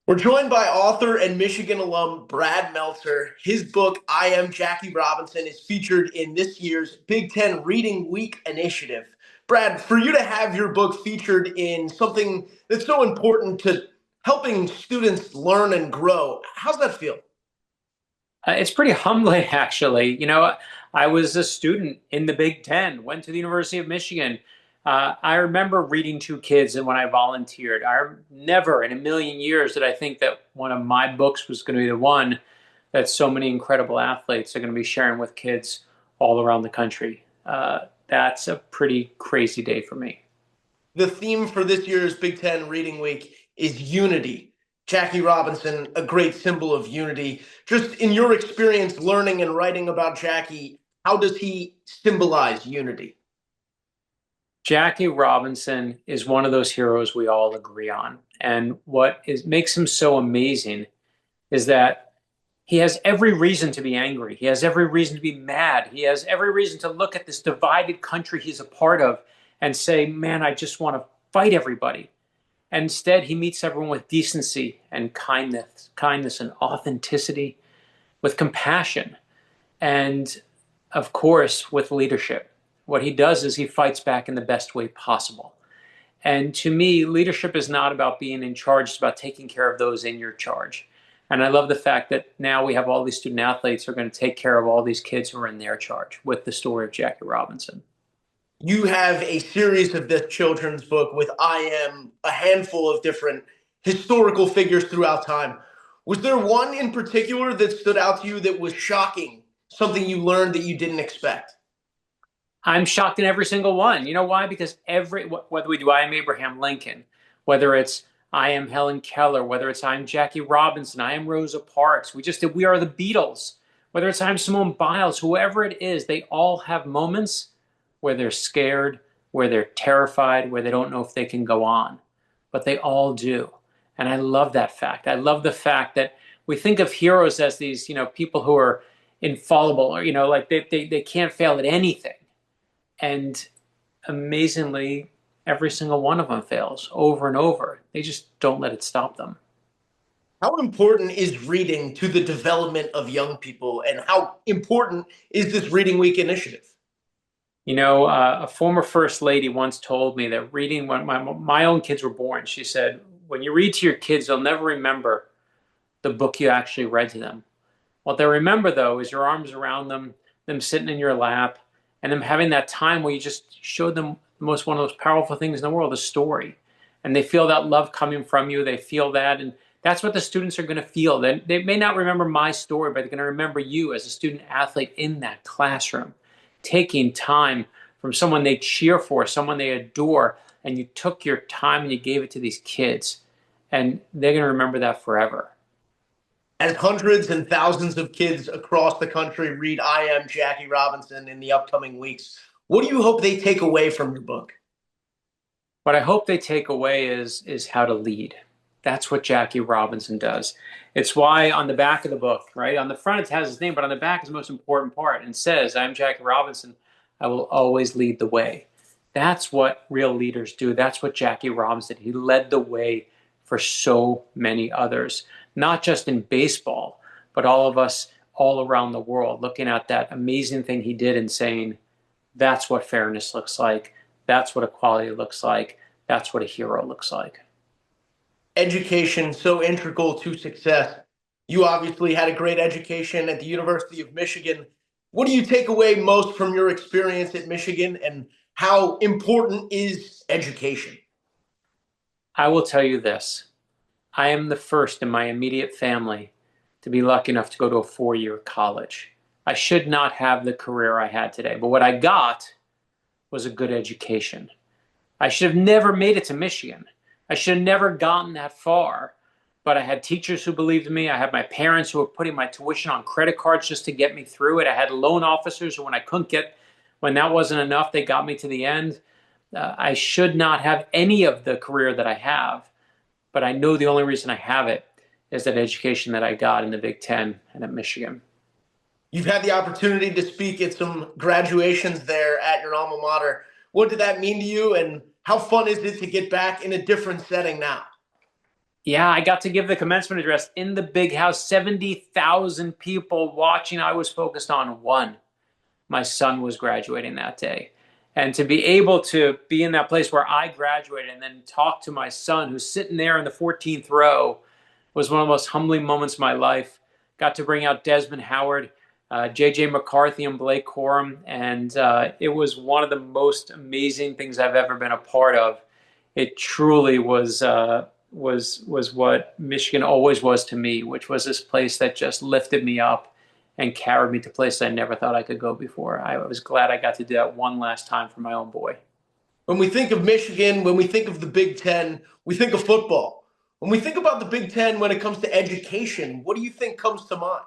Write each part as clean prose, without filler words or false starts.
We're joined by author and Michigan alum Brad Meltzer. His book, I Am Jackie Robinson, is featured in this year's Big Ten Reading Week initiative. Brad, for you to have your book featured in something that's so important to helping students learn and grow, how's that feel? It's pretty humbling, actually. I was a student in the Big Ten, went to the University of Michigan. I remember reading to kids and when I volunteered. Never in a million years did I think that one of my books was going to be the one that so many incredible athletes are going to be sharing with kids all around the country. That's a pretty crazy day for me. The theme for this year's Big Ten Reading Week is unity. Jackie Robinson, a great symbol of unity. Just in your experience learning and writing about Jackie, how does he symbolize unity? Jackie Robinson is one of those heroes we all agree on. And makes him so amazing is that he has every reason to be angry. He has every reason to be mad. He has every reason to look at this divided country he's a part of and say, man, I just want to fight everybody. And instead, he meets everyone with decency and kindness and authenticity, with compassion, and of course, with leadership. What he does is he fights back in the best way possible. And to me, leadership is not about being in charge, it's about taking care of those in your charge. And I love the fact that now we have all these student athletes who are going to take care of all these kids who are in their charge with the story of Jackie Robinson. You have a series of this children's book with I Am, a handful of different historical figures throughout time. Was there one in particular that stood out to you that was shocking, something you learned that you didn't expect? I'm shocked in every single one. You know why? Because whether we do I Am Abraham Lincoln, whether it's I Am Helen Keller, whether it's I Am Jackie Robinson, I Am Rosa Parks, we just did We Are the Beatles, whether it's I Am Simone Biles, whoever it is, they all have moments where they're scared, where they're terrified, where they don't know if they can go on. But they all do. And I love that fact. I love the fact that we think of heroes as these, people who are infallible or, like they can't fail at anything. And amazingly, every single one of them fails over and over. They just don't let it stop them. How important is reading to the development of young people, and how important is this Reading Week initiative? A former first lady once told me that reading, when my own kids were born, she said, when you read to your kids, they'll never remember the book you actually read to them. What they remember, though, is your arms around them sitting in your lap, and them having that time where you just showed them one of those powerful things in the world, a story. And they feel that love coming from you. They feel that. And that's what the students are going to feel. They may not remember my story, but they're going to remember you as a student athlete in that classroom, taking time from someone they cheer for, someone they adore, and you took your time and you gave it to these kids. And they're going to remember that forever. As hundreds and thousands of kids across the country read I Am Jackie Robinson in the upcoming weeks, what do you hope they take away from your book? What I hope they take away is how to lead. That's what Jackie Robinson does. It's why on the back of the book, right? On the front it has his name, but on the back is the most important part and says, I'm Jackie Robinson. I will always lead the way. That's what real leaders do. That's what Jackie Robinson, he led the way for so many others, not just in baseball, but all of us all around the world, looking at that amazing thing he did and saying, that's what fairness looks like. That's what equality looks like. That's what a hero looks like. Education so integral to success. You obviously had a great education at the University of Michigan. What do you take away most from your experience at Michigan, and how important is education? I will tell you this. I am the first in my immediate family to be lucky enough to go to a 4-year college. I should not have the career I had today, but what I got was a good education. I should have never made it to Michigan. I should have never gotten that far. But I had teachers who believed in me. I had my parents who were putting my tuition on credit cards just to get me through it. I had loan officers who, when that wasn't enough, they got me to the end. I should not have any of the career that I have, but I know the only reason I have it is that education that I got in the Big Ten and at Michigan. You've had the opportunity to speak at some graduations there at your alma mater. What did that mean to you, and how fun is it to get back in a different setting now? Yeah, I got to give the commencement address in the big house, 70,000 people watching. I was focused on one. My son was graduating that day. And to be able to be in that place where I graduated and then talk to my son who's sitting there in the 14th row was one of the most humbling moments of my life. Got to bring out Desmond Howard, JJ McCarthy, and Blake Corum. And it was one of the most amazing things I've ever been a part of. It truly was what Michigan always was to me, which was this place that just lifted me up and carried me to places I never thought I could go before. I was glad I got to do that one last time for my own boy. When we think of Michigan, when we think of the Big Ten, we think of football. When we think about the Big Ten when it comes to education, what do you think comes to mind?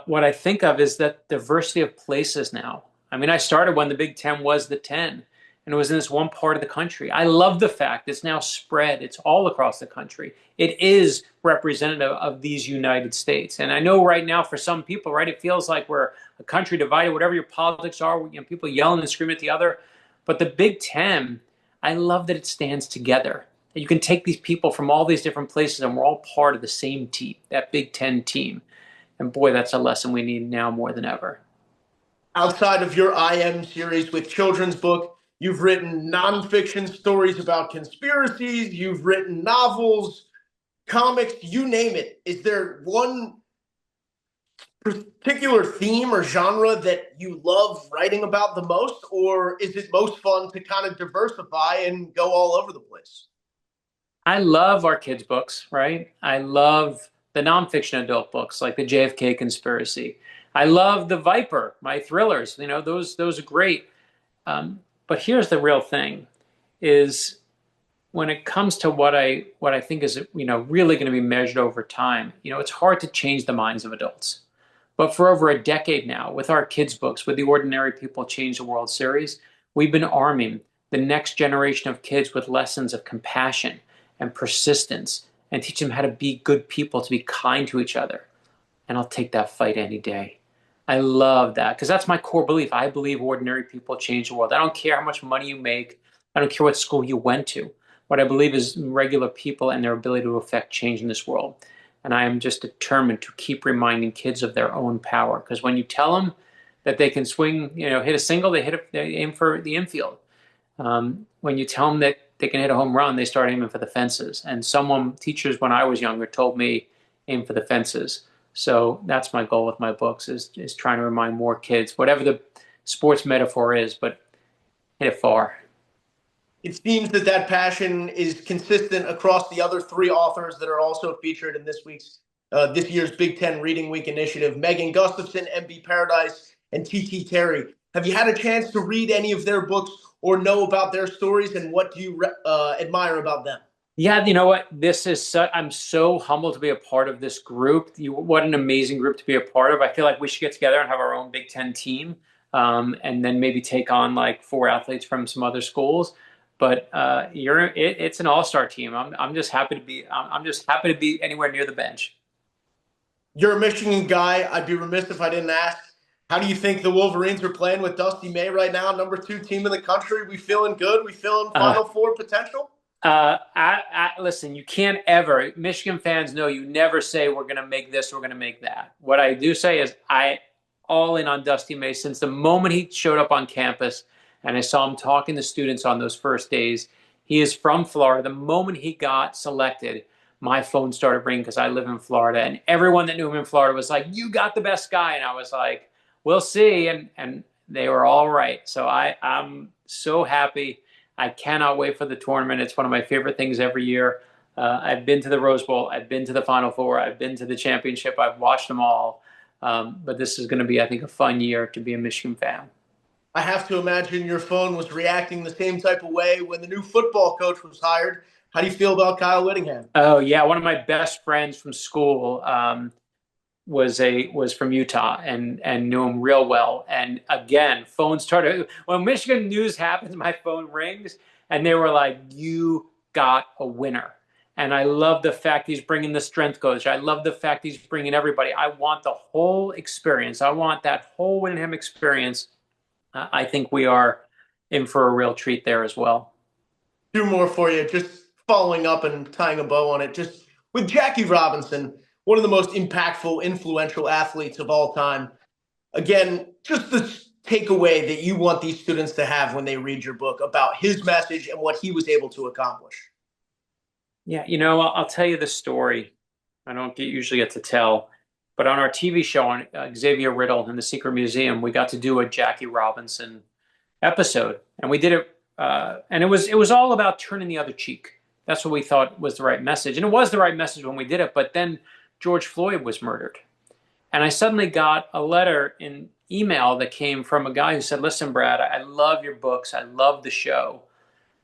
What I think of is that diversity of places now. I mean, I started when the Big Ten was the 10, and it was in this one part of the country. I love the fact it's now spread. It's all across the country. It is representative of these United States. And I know right now for some people, right, it feels like we're a country divided, whatever your politics are, people yelling and screaming at the other. But the Big Ten, I love that it stands together. You can take these people from all these different places, and we're all part of the same team, that Big Ten team. And boy, that's a lesson we need now more than ever. Outside of your IM series with children's book, you've written nonfiction stories about conspiracies, you've written novels, comics, you name it. Is there one particular theme or genre that you love writing about the most, or is it most fun to kind of diversify and go all over the place? I love our kids' books, right? I love the nonfiction adult books like the JFK Conspiracy. I love the Viper, my thrillers. Those are great. But here's the real thing: is when it comes to what I think is really going to be measured over time. It's hard to change the minds of adults. But for over a decade now, with our kids' books, with the Ordinary People Change the World series, we've been arming the next generation of kids with lessons of compassion and persistence and teach them how to be good people, to be kind to each other. And I'll take that fight any day. I love that because that's my core belief. I believe ordinary people change the world. I don't care how much money you make. I don't care what school you went to. What I believe is regular people and their ability to affect change in this world. And I am just determined to keep reminding kids of their own power. Because when you tell them that they can swing, hit a single, they aim for the infield. When you tell them that they can hit a home run, they start aiming for the fences. And teachers when I was younger told me, aim for the fences. So that's my goal with my books is trying to remind more kids, whatever the sports metaphor is, but hit it far. It seems that that passion is consistent across the other three authors that are also featured in this year's Big Ten Reading Week initiative: Megan Gustafson, MB Paradise, and TT Terry. Have you had a chance to read any of their books or know about their stories, and what do you admire about them? Yeah, you know what? I'm so humbled to be a part of this group. What an amazing group to be a part of. I feel like we should get together and have our own Big Ten team, and then maybe take on like four athletes from some other schools. But it's an all-star team. I'm just happy to be. I'm just happy to be anywhere near the bench. You're a Michigan guy. I'd be remiss if I didn't ask. How do you think the Wolverines are playing with Dusty May right now? Number two team in the country. We feeling good? We feeling Uh, Final Four potential? Listen, you can't ever, Michigan fans know you never say we're going to make this, we're going to make that. What I do say is all in on Dusty May since the moment he showed up on campus and I saw him talking to students on those first days. He is from Florida. The moment he got selected, my phone started ringing because I live in Florida, and everyone that knew him in Florida was like, "You got the best guy," and I was like, "We'll see," and they were all right. So I'm so happy. I cannot wait for the tournament. It's one of my favorite things every year. I've been to the Rose Bowl. I've been to the Final Four. I've been to the championship. I've watched them all. But this is going to be, I think, a fun year to be a Michigan fan. I have to imagine your phone was reacting the same type of way when the new football coach was hired. How do you feel about Kyle Whittingham? Oh yeah, one of my best friends from school was from Utah and knew him real well. And again, phone started when Michigan news happens, my phone rings, and they were like, "You got a winner." And I love the fact he's bringing the strength coach. I love the fact he's bringing everybody. I want the whole experience. I want that whole Whittingham experience. I think we are in for a real treat there as well. Two more for you. Just following up and tying a bow on it, just with Jackie Robinson, one of the most impactful, influential athletes of all time. Again, just the takeaway that you want these students to have when they read your book about his message and what he was able to accomplish. Yeah, I'll tell you the story. I don't usually get to tell, but on our TV show on Xavier Riddle and the Secret Museum, we got to do a Jackie Robinson episode, and we did it, and it was all about turning the other cheek. That's what we thought was the right message, and it was the right message when we did it. But then George Floyd was murdered, and I suddenly got a letter in email that came from a guy who said, "Listen, Brad, I love your books, I love the show,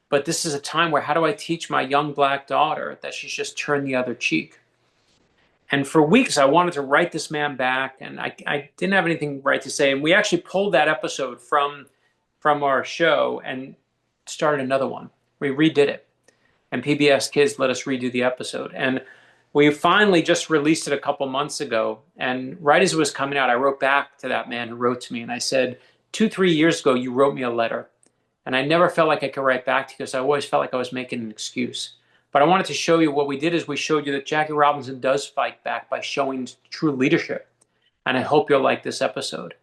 but this is a time where how do I teach my young black daughter that she's just turned the other cheek?" And for weeks, I wanted to write this man back, and I didn't have anything right to say. And we actually pulled that episode from our show and started another one. We redid it, and PBS Kids let us redo the episode. And we finally just released it a couple months ago. And right as it was coming out, I wrote back to that man who wrote to me, and I said, 2-3 years ago, you wrote me a letter. And I never felt like I could write back to you because I always felt like I was making an excuse. But I wanted to show you what we did is we showed you that Jackie Robinson does fight back by showing true leadership. And I hope you'll like this episode.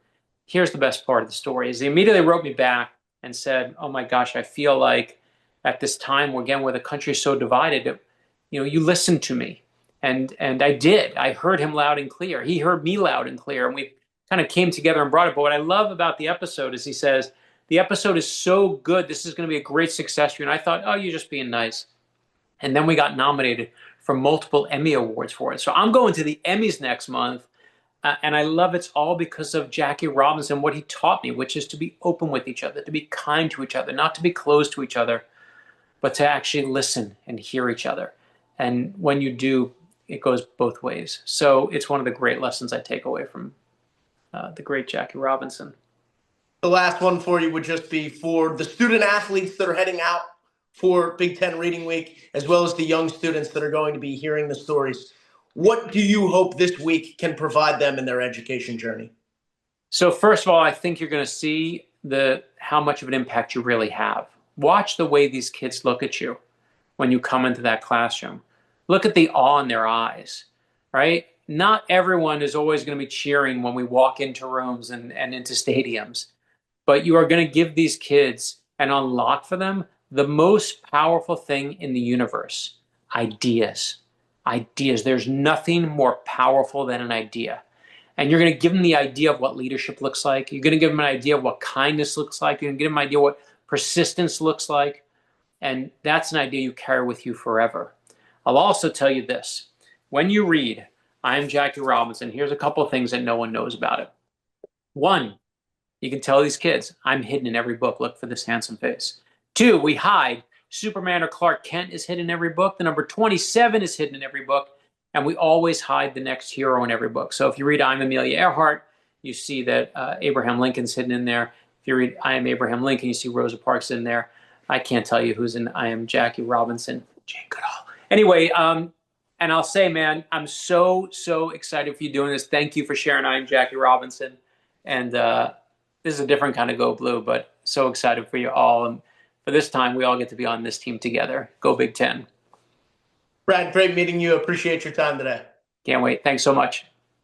Here's the best part of the story is he immediately wrote me back and said, oh my gosh, I feel like at this time, again, where the country is so divided, you listened to me. And I did. I heard him loud and clear. He heard me loud and clear. And we kind of came together and brought it. But what I love about the episode is he says, the episode is so good. This is going to be a great success for you. And I thought, oh, you're just being nice. And then we got nominated for multiple Emmy Awards for it. So I'm going to the Emmys next month. And I love it's all because of Jackie Robinson, what he taught me, which is to be open with each other, to be kind to each other, not to be closed to each other, but to actually listen and hear each other. And when you do, it goes both ways. So it's one of the great lessons I take away from the great Jackie Robinson. The last one for you would just be for the student athletes that are heading out for Big Ten Reading Week, as well as the young students that are going to be hearing the stories. What do you hope this week can provide them in their education journey? So first of all, I think you're going to see how much of an impact you really have. Watch the way these kids look at you when you come into that classroom. Look at the awe in their eyes, right? Not everyone is always going to be cheering when we walk into rooms and into stadiums, but you are going to give these kids and unlock for them the most powerful thing in the universe, ideas. Ideas. There's nothing more powerful than an idea. And you're going to give them the idea of what leadership looks like. You're going to give them an idea of what kindness looks like. You're going to give them an idea what persistence looks like. And that's an idea you carry with you forever. I'll also tell you this. When you read, I Am Jackie Robinson, here's a couple of things that no one knows about it. One, you can tell these kids, I'm hidden in every book. Look for this handsome face. Two, we hide. Superman or Clark Kent is hidden in every book. The number 27 is hidden in every book. And we always hide the next hero in every book. So if you read I'm Amelia Earhart, you see that Abraham Lincoln's hidden in there. If you read I Am Abraham Lincoln, you see Rosa Parks in there. I can't tell you who's in I Am Jackie Robinson. Jane Goodall. Anyway, and I'll say, man, I'm so excited for you doing this. Thank you for sharing I Am Jackie Robinson. And this is a different kind of Go Blue, but so excited for you all. And for this time, we all get to be on this team together. Go Big Ten. Brad, great meeting you. Appreciate your time today. Can't wait. Thanks so much.